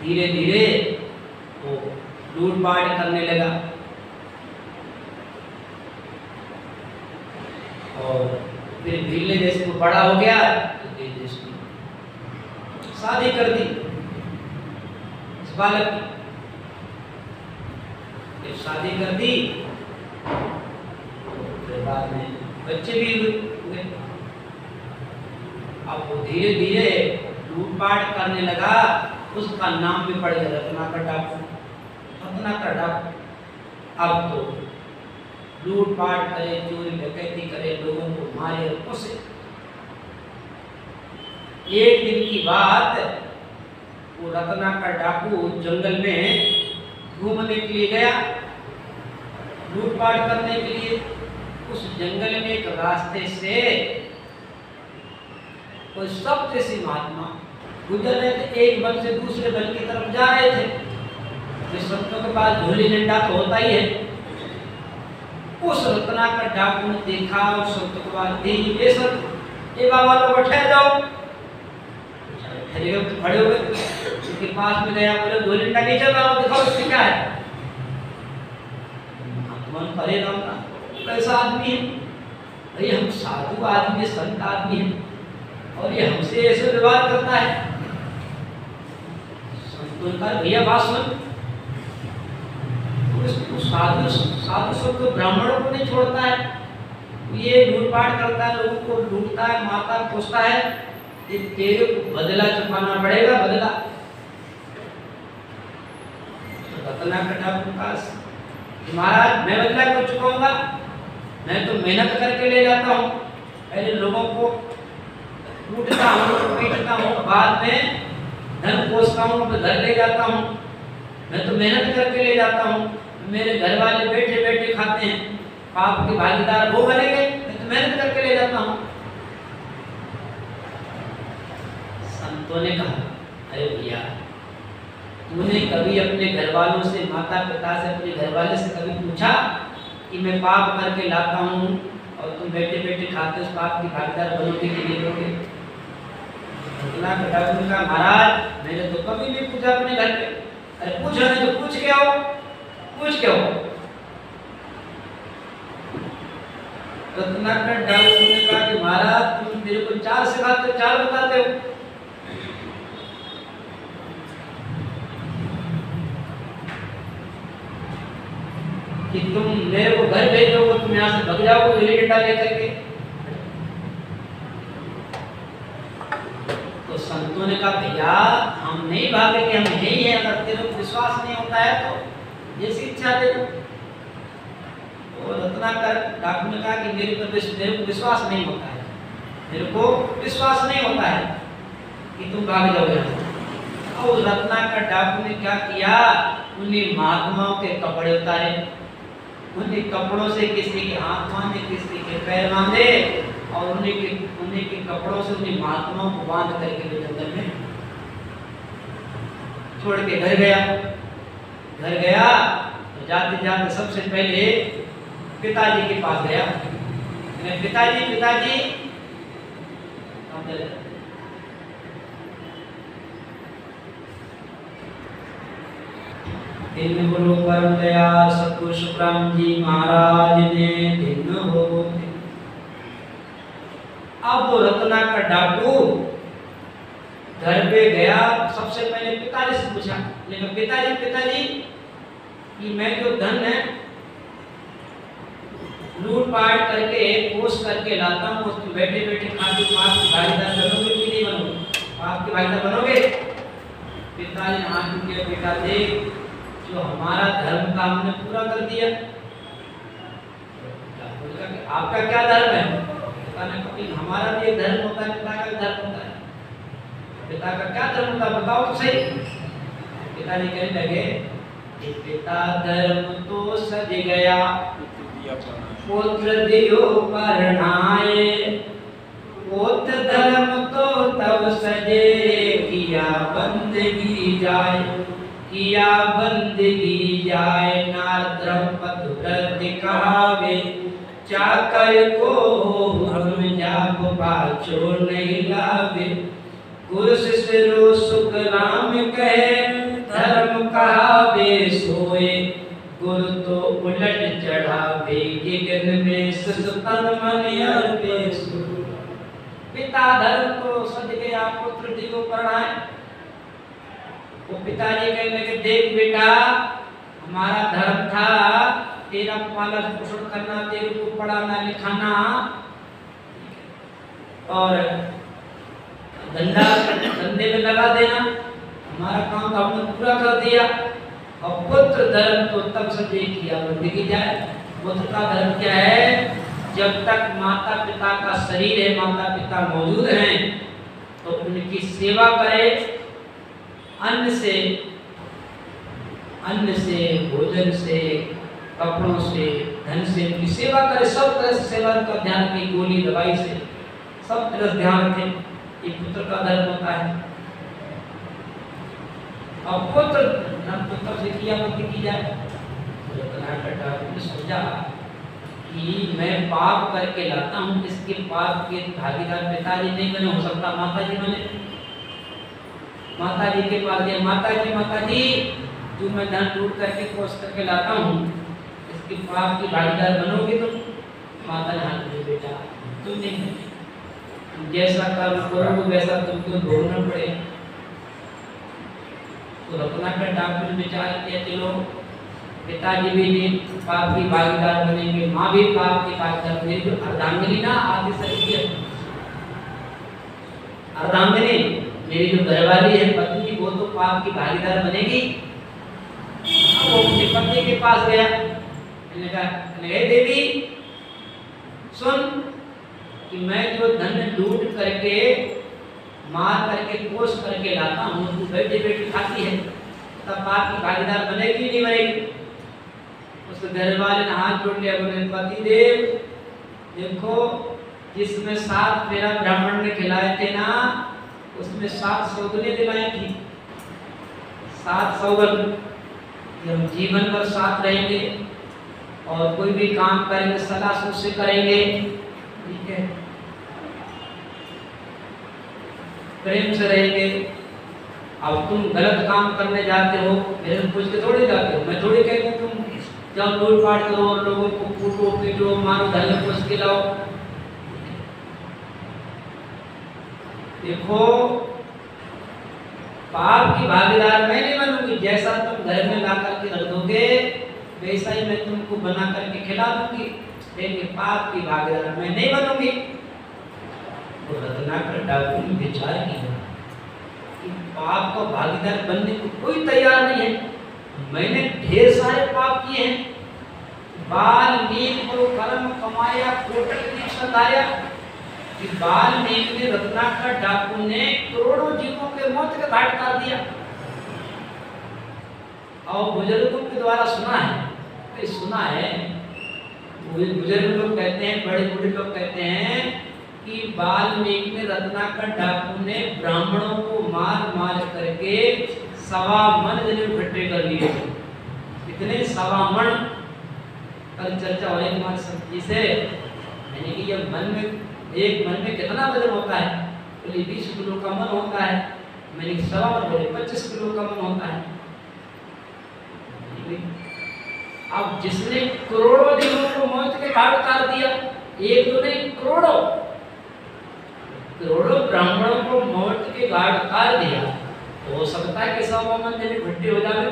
धीरे धीरे वो लूटपाट करने लगा और फिर भील ने जैसे वो बड़ा हो गया तो शादी कर दी इस बालक की। जब शादी कर दी फिर बाद में बच्चे भी हुए। अब वो धीरे धीरे लूटपाट करने लगा। उसका नाम भी पड़ गया रत्नाकर डाकू। रत्नाकर डाकू अब तो लूटपाट करे चोरी डकैती करे लोगों को मारे और कोसे। एक दिन की बात वो रत्नाकर डाकू जंगल में घूमने के लिए गया लूटपाट करने के लिए। उस जंगल में एक रास्ते से कोई सप्तऋषि महात्मा गुजर रहे थे। एक वन से दूसरे वन की तरफ जा रहे थे। संतों के पास झोली डंडा तो होता ही है। उस रत्नाकर डाकू ने देखा और संतों को बात दी, ये सब ये बाबा लोग ठहर जाओ। ठहरे गए तो खड़े हो गए, उसके पास में गया, बोले 2 घंटा नीचे आओ, दिखाओ इसमें क्या है। मन परे राम का कैसा आदमी है भाई, हम साधु आदमी संत आदमी हैं और ये हमसे ऐसे व्यवहार करता है। संतों का भैया बात सुन, साधु सब तो ब्राह्मणों को नहीं छोड़ता है, ये लूटपाट करता है, लोगों को लूटता है, मारता है, कोसता है, ये तेरे को बदला चुकाना पड़ेगा, बदला। तो रत्नाकर डाकू के पास, महाराज मैं बदला क्यों चुकाऊंगा, मैं तो मेहनत करके ले जाता हूँ, पहले लोगों को कूटता हूँ, पीटता हूँ, बाद में धन कोसता हूँ, घर ले जाता हूँ, मैं तो मेहनत करके ले जाता हूँ, मेरे घर वाले बैठे बैठे खाते हैं, पाप के भागीदार वो बनेंगे, मैं तो मेहनत करके ले जाता हूँ। संतों ने कहा, अरे भैया तूने कभी अपने घर वालों से, माता पिता से, अपने घर वाले से कभी पूछा कि मैं पाप करके लाता हूँ और तुम बैठे बैठे खाते उस पाप की भागीदार बनोगे कि नहीं बनोगे? महाराज मैंने तो कभी नहीं पूछा अपने घर पे। अरे पूछो नहीं तो पूछ के आओ, पूछ के आओ। रत्नाकर डाकू ने कहा कि महाराज तुम मेरे को 4 सिखाते हो, 4 बताते हो। कि तुम मेरे को घर भेज दोगे, तुम यहाँ से भाग जाओगे गिल्ली डंडा लेकर के। तो संतों ने कहा भैया हम नहीं भागे कि हम यही है, अगर तेरे को विश्वास नहीं होता है तो जैसी इच्छा दे दो। तो रत्नाकर डाकू ने कहा कि मेरे को विश्वास नहीं होता है, मेरे को विश्वास नहीं होता है कि तुम भाग जाओगे। और रत्नाकर डाकू ने क्या किया, उन्हीं महात्माओं के कपड़े उतारे, उन्हीं कपड़ों से किसी के हाथ बांधे, किसी के पैर बांधे और उन्हीं के कपड़ों से उन्हीं महात्माओं को बांध करके वे जंगल में छोड़ के घर गया। तो जाते जाते सबसे पहले पिताजी के पास गया। पिताजी दिन गुरु परम दयाल सतगुरु सुखराम जी महाराज ने दिन हो। अब वो रत्नाकर डाकू घर पे गया, सबसे पहले पिताजी से पूछा, लेकिन पिताजी कि मैं जो धन है लूट पाट करके कोस करके लाता हूँ, उसमें बैठे बैठे खाते पाप की भागीदार बनोगे कि नहीं बनोगे, पाप की भागीदार बनोगे? पिताजी ने हाथ उठाया, बेटा देख जो हमारा धर्म का हमने पूरा कर दिया। आपका क्या धर्म है? पिता ने कहा हमारा भी एक धर्म होता है, पिता का भी धर्म होता है। पिता का क्या धर्म होता है बताओ तो सही। पिताजी कहने लगे कि पिता धर्म तो सज गया, पुत्र दियो परनाए, पुत्र धर्म तो तब सजे, किया बंदगी जाए, किया बंदगी जाए। नार द्रौपद व्रत कहावे, चाकर को हम जाप पाछो नहीं लावे। गुरु शिष्य सुख राम कहे, धर्म कहावे सोए, गुरु तो उलट चढ़ावे, गिगन में तन मन अर्पे सोए। पिता धर्म तो सज गया, पुत्र दियो परनाए। वो पिताजी कहने लगे देख बेटा हमारा धर्म था तेरा पालन पोषण करना, तेरे को पढ़ाना लिखाना और धंधे में लगा देना, हमारा काम तो हमने पूरा कर दिया। और पुत्र धर्म तो तब सजे किया बंदगी जाए। पुत्र का धर्म क्या है? जब तक माता पिता का शरीर है, माता पिता मौजूद हैं तो उनकी सेवा करे, अन्न से, भोजन से, कपड़ों से, धन से उनकी सेवा करे, सब तरह से सेवा का ध्यान रखे, गोली दवाई से सब तरह से ध्यान रखे। ये पुत्र का धर्म होता है। और पुत्र से किया मत की जाए। समझा कि मैं पाप करके लाता हूँ, इसके पाप के भागीदार पिताजी नहीं बने, हो सकता माता जी बने। माता जी के पास गए, माता जी जो मैं धन लूट करके कोस करके लाता हूँ, इसके पाप की भागीदार बनोगे तुम? माता ने हाथ में, बेटा तुम नहीं बने, जैसा कर्म करोगे वैसा तुमको भोगना पड़ेगा। तो रत्नाकर डाकू ने विचार किया, चलो पिताजी भी पाप की भागीदार बनेंगे, माँ भी पाप की भागीदार बनेगी। अर्धांगिनी ना आदि शरीर, अर्धांगिनी मेरी जो घरवाली है पत्नी, वो तो पाप की भागीदार बनेगी। अब वो अपने पति के पास गया, मैंने कहा देवी सुन कि मैं जो धन लूट करके मार करके कोस करके लाता हूँ, तू बैठे बैठे खाती है, तब पाप की भागीदार बनेगी नहीं बनेगी? उस घर वाले ने हाथ जोड़ लिया, बोले पति देव देखो, जिसमें 7 मेरा ब्राह्मण ने खिलाए थे ना, उसमें 7 सौगंधें दिलाई थी। 7 सौगंध, हम जीवन भर साथ रहेंगे और कोई भी काम करेंगे सलाह सूझ से करेंगे, ठीक है, प्रेम से रहेंगे। अब तुम गलत काम करने जाते हो, मेरे से पूछ के थोड़ी जाते हो, मैं थोड़ी कहती हूँ तुम जब लूट पाट करो और लोगों को कूटो पीटो मारो धन पूछ के लाओ। देखो पाप की भागीदार मैं नहीं बनूंगी, जैसा तुम घर में ला करके रख दोगे वैसा ही मैं तुमको बना करके खिला दूंगी, लेकिन पाप की भागीदार मैं नहीं बनूंगी। तो रत्नाकर डाकू ने विचार किया कि पाप का भागीदार बनने को कोई तैयार नहीं है। मैंने ढेर सारे पाप किए हैं, बाल नील को कर्म कमाया, कोटक दीक्षित आया कि बाल नील ने रत्नाकर डाकू ने करोड़ों जीवों के मौत का घाट कर दिया। और बुजुर्गों के द्वारा सुना है, बुजुर्ग लोग कहते हैं, बड़े बूढ़े लोग कहते हैं कि वाल्मीकि ने रत्नाकर डाकू ने ब्राह्मणों को मार मार करके 1.25 मन जनेऊ इकट्ठे कर लिए। इतने 1.25 मन, कल चर्चा हो रही हमारे सब्जी से, यानी कि जब एक मन में कितना वजन होता है, बोले 20 किलो का मन होता है, मैंने 1.25 मन बोले 25 किलो का मन होता है। अब जिसने करोड़ों जीवों को मौत के घाट उतार दिया, एक तो नहीं करोड़ों ब्राह्मणों को मौत के घाट उतार दिया, तो हो सकता है कि 1.25 मन जने भट्टे हो जाए।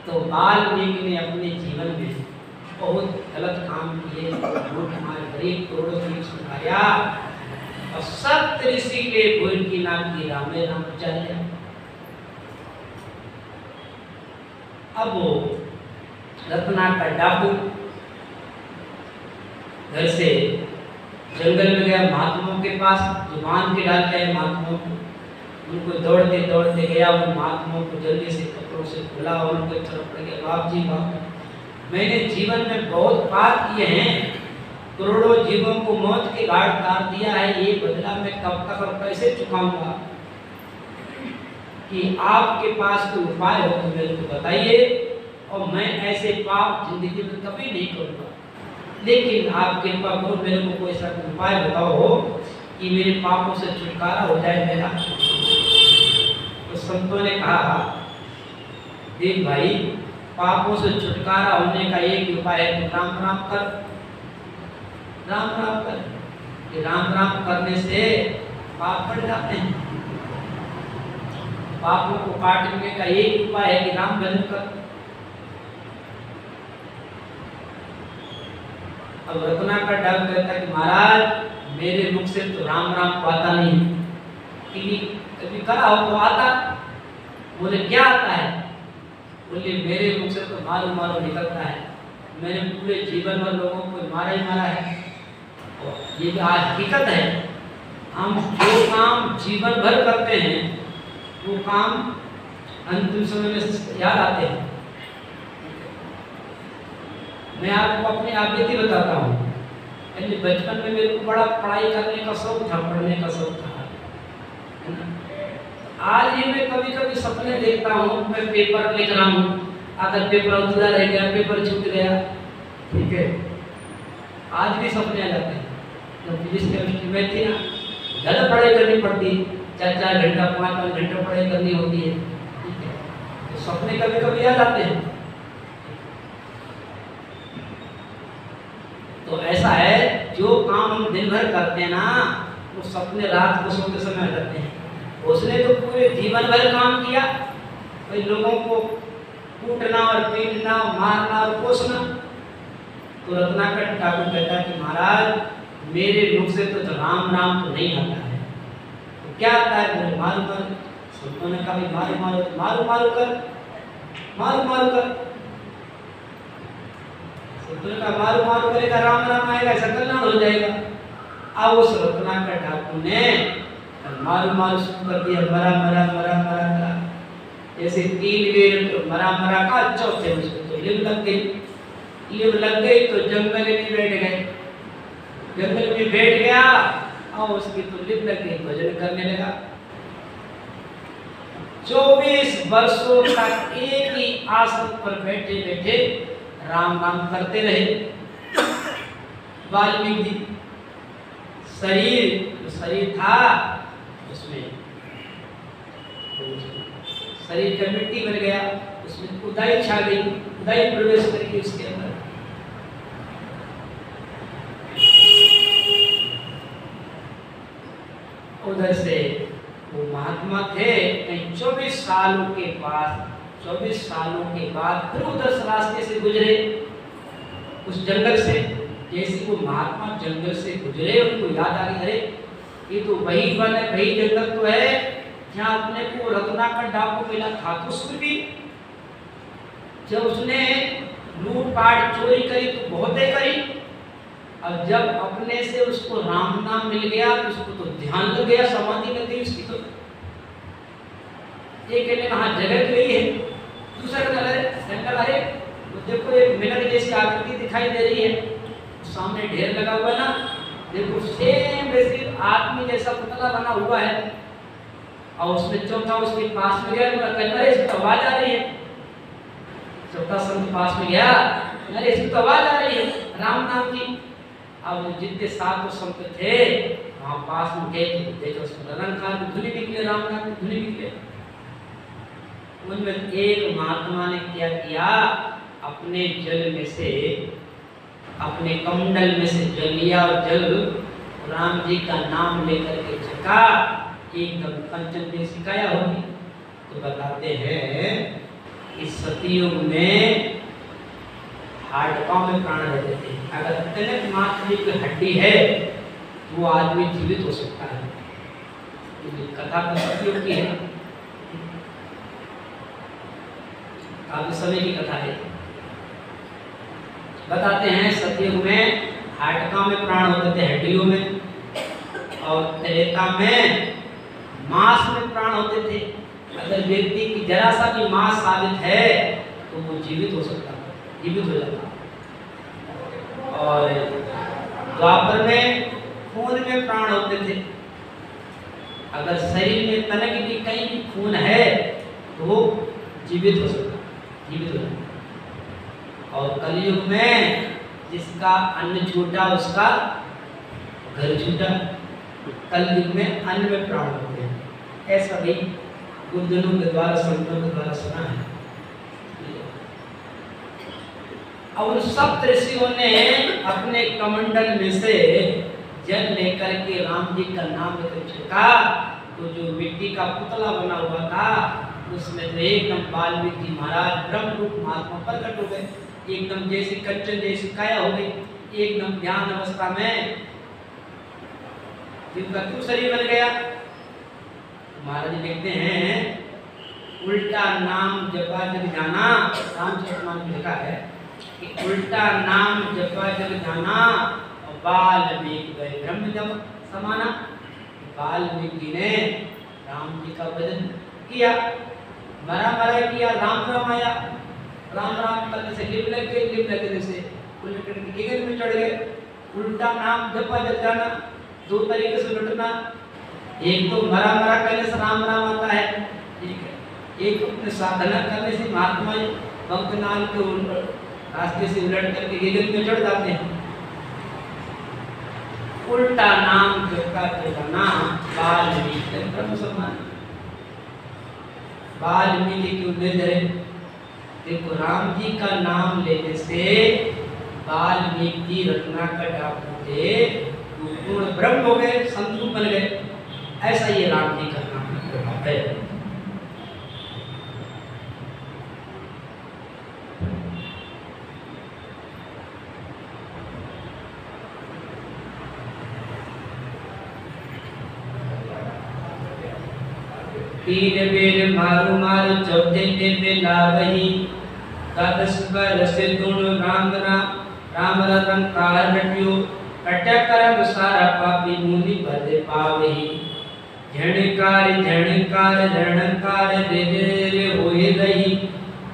तो वाल्मीकि ने अपने जीवन में बहुत गलत काम किए, झूठ मार गरीब करोड़ों जीव सुनाया और सप्त ऋषि के भूल की नाम की रामे रामाचार्य। अब वो रत्नाकर डाकू घर से जंगल में गया महात्माओं के पास, जुबान के डालते हैं महात्माओं को, उनको दौड़ते दौड़ते गया, उन महात्माओं को जल्दी से कपड़ों से खुला और उनको तरफ पड़ गया, बाप जी बाप, मैंने जीवन में बहुत पाप किए हैं, करोड़ों जीवों को मौत के घाट उतार दिया है, ये बदला मैं कब तक और कैसे चुकाऊंगा? कि आपके पास कोई उपाय हो तो मेरे को बताइए, और मैं ऐसे पाप जिंदगी में कभी नहीं करूंगा। लेकिन आप कृपा करो, मेरे को कोई ऐसा उपाय बताओ हो कि मेरे पापों से छुटकारा हो जाए मेरा। तो संतों ने कहा, देख भाई, पापों से छुटकारा होने का एक ही उपाय है, तो राम राम कर, राम राम कर। राम राम करने से पाप कट जाते हैं। पापों को काटने का एक उपाय है कि राम भजन कर। अब रत्नाकर डाकू कहता है कि महाराज मेरे मुख से तो राम राम को आता नहीं, कभी करा हो तो आता। बोले क्या आता है? बोले मेरे मुख से तो मारो मारो निकलता है, मैंने पूरे जीवन भर लोगों को मारा ही मारा है। और ये आज हकीकत है, हम जो काम जीवन भर करते हैं वो काम अंतिम समय में याद आते हैं। मैं आपको अपनी आप बीती बताता हूँ। पहले बचपन में मेरे को बड़ा पढ़ाई करने का शौक था, पढ़ने का शौक था। आज ही मैं कभी कभी सपने देखता हूँ, मैं पेपर लिख रहा हूँ, अगर पेपर अधूरा रह गया, पेपर छूट गया, ठीक है, आज भी सपने आ जाते हैं। तो फिजिक्स केमिस्ट्री में थी ना, ज़्यादा पढ़ाई करनी पड़ती, 4-4 घंटा 5-5 घंटा पढ़ाई करनी होती है, ठीक है, तो सपने कभी कभी आ जाते हैं। तो ऐसा है, जो काम हम दिन भर करते हैं ना, वो सपने रात को सोते समय आ जाते हैं। उसने तो पूरे जीवन भर काम किया, भाई लोगों को कूटना और पीटना, मारना और कोसना। तो रत्नाकर ठाकुर कहता कि महाराज मेरे मुख से तो राम राम तो नहीं आता है, तो क्या आता है? बोले मारू मारू। संतों ने कहा मारू मारू, मारू मारू कर, मारू मारू कर। संतों ने कहा मारू मारू करेगा राम राम आएगा, ऐसा कल्याण हो जाएगा। अब उस रत्नाकर ठाकुर ने मारू मारू शुरू कर दिया, मरा मरा मरा मरा मरा, जैसे 3 बेर मरा मरा का, चौथे में तो लिव लग गई। लिव लग गई तो जंगल में बैठ गए, जंगल में बैठ गया और उसकी तो लिव लग गई, भजन करने लगा। 24 वर्षों तक एक ही आसन पर बैठे बैठे राम नाम करते रहे। वाल्मीकि शरीर था उसमें, शरीर का मिट्टी बन गया, उसमें उदाई छा गई, उदाई प्रवेश करके उसके अंदर। उधर से वो महात्मा थे, कहीं 24 सालों के बाद 24 सालों के बाद फिर उधर रास्ते से गुजरे, उस जंगल से। जैसे वो महात्मा जंगल से गुजरे, उनको याद आ गई, अरे ये तो वही वन है, वही जंगल तो है जहाँ अपने को रत्नाकर डाकू मिला था। तो उसमें भी जब उसने लूटपाट चोरी करी तो बहुत ही करी, और जब अपने से उसको राम नाम मिल गया तो उसको तो ध्यान लग गया, समाधि लग गई उसकी। तो एक कहने कहा जगह तो यही है, दूसरा जंगल, अरे देखो एक मिनट जैसी आकृति दिखाई दे रही है, सामने ढेर लगा हुआ ना, देखो सेम वैसे आदमी जैसा पुतला बना हुआ है, और उसमें चौथा उसके पास में गया, अरे इसकी तो आवाज आ रही है। चौथा संत पास में गया, अरे इसकी तो आवाज आ रही है राम नाम की। अब जितने 7 संत थे वहां पास में गए, देखो धुनी निकले, राम नाम की धुनी निकले। उनमें एक महात्मा ने क्या किया, अपने जल में से, अपने कमंडल में से जल लिया, और जल राम जी का नाम लेकर के छका, एकदम कंचन में सिकाया होगी। तो बताते हैं कि सतयुग में हाडकां में प्राण रहते थे। अगर तिलक मात्र की हड्डी है तो वो आदमी जीवित हो सकता है। तो कथा तो सतयुग की है, काफी समय की कथा है। बताते हैं सतयुग में हाडकां में प्राण होते थे, हड्डियों में, और त्रेता में मांस में प्राण होते थे। अगर व्यक्ति की जरा सा भी मांस साबित है तो वो जीवित हो सकता है, जीवित हो जाता। और द्वापर में खून में प्राण होते थे। अगर शरीर में तनक भी कहीं भी खून है तो वो जीवित हो सकता, जीवित हो जाता। और कलयुग में जिसका अन्न छूटा उसका घर छूटा। कलयुग में अन्न में प्राण होते हैं, ऐसा भी गुरुजनों के द्वारा, संतों के द्वारा सुना है। और सब ऋषियों ने अपने कमंडल में से जल लेकर के राम जी का नाम लेकर छिड़का, तो जो मिट्टी का पुतला बना हुआ था उसमें तो एकदम वाल्मीकि महाराज ब्रह्म रूप महात्मा प्रकट हो गए, एकदम जैसे कंचन जैसी काया हो गई, एकदम ध्यान अवस्था में जिनका क्यों शरीर बन गया। महाराज लिखते हैं, उल्टा नाम जपा जग जाना, रामचरितमानस में लिखा है कि उल्टा नाम जपा जग जाना, वाल्मीकि गए ब्रह्म जब समाना। वाल्मीकि ने राम जी का भजन किया, मरा मरा किया, राम राम आया, राम राम करने से लिप लग गई, लिप लगने से उल्ट करके गिगन में चढ़ गए। उल्टा नाम जपा जग जाना, 2 तरीके से लुटना, एक तो मरा मरा करने से राम राम आता है, ठीक है। एक अपने साधना करने से महात्मा भक्तनाल के रास्ते से उलट करके गिरगिट में चढ़ जाते हैं। उल्टा नाम जपता तेरा नाम वाल्मीकि ब्रह्म समान। वाल्मीकि क्यों ले रहे? देखो राम जी का नाम लेने से वाल्मीकि रत्ना का डाकू थे, पूर्ण ब्रह्म हो गए, संत बन गए। ऐसा ये राम जी का नाम है। तीन बेर मारू मारू चौथे पे लावही, द्वादश पर से दोनों राम राम राम रतन कार रटियो, कट्या करम सारा पापी मुनि पद पावही। झणकार रणकार रे रे होए गई,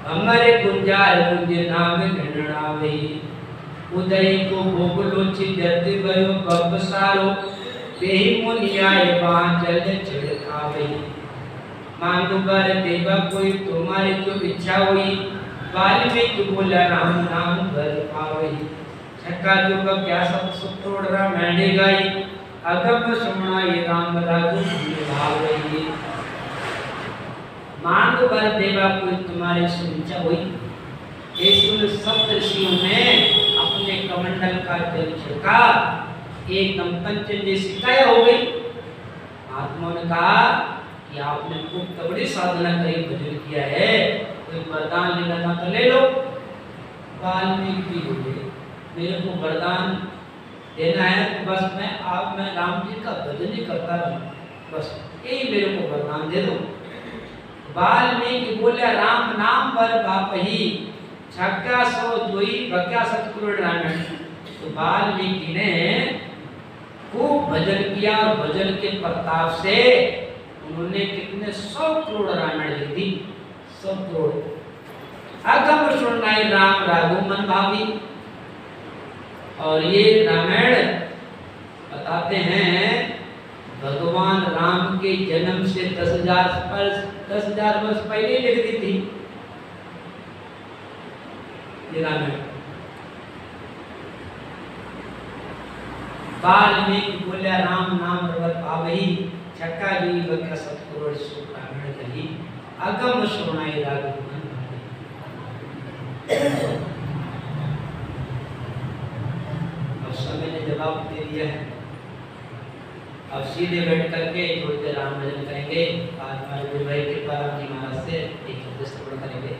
हमारे कुंजार कुंज नाम गणनावही। उदय को भोगलोची जति भयो बब सारो, तेहि मुनि आए बांचल छिड़कावही। मांगो बर देवा कोई तुम्हारी जो इच्छा हुई, वाल्मीकि बोला राम नाम बर पावही। छक्का जो का क्या सब सुतोड़ रामायण गाई, अगम सुना ये राम राजू भावही। मांगो बर देवा कोई तुम्हारी इच्छा हुई, ऐसे सप्त ऋषियों ने अपने कमंडल का जल छिड़का, एकदम पंचेंद्रिय शिकायत हो गई। महात्मा ने कहा कि आपने खूब बड़ी साधना करी, भजन किया है, कोई वरदान लेना था तो ले लो। वाल्मीकि बोले मेरे को वरदान देना है तो बस मैं राम जी का भजन ही करता रहूं, बस यही मेरे को वरदान दे दो। वाल्मीकि बोले राम नाम बर बापही, छक्का सो जोई बक्या सतपुर रामायण। तो वाल्मीकि ने खूब भजन किया और भजन के प्रताप से उन्होंने कितने 100 करोड़ रामायण लिख दी, 100 करोड़। अगम सुनाई राम राघु मन भावी। और ये रामायण बताते हैं भगवान राम के जन्म से 10,000 वर्ष पहले लिख दी थी ये रामायण। वाल्मीकि बोले राम नाम रवर पावही, छक्का जी बक्का सतपुर सुख रामायण कही, अगम सुनाई राघु मन भावी। अब समय ने जवाब दे दिया है, अब सीधे बैठ करके थोड़ी देर राम भजन करेंगे। आज हमारे गुरु भाई कृपा राम जी महाराज से एक उपदेश करेंगे।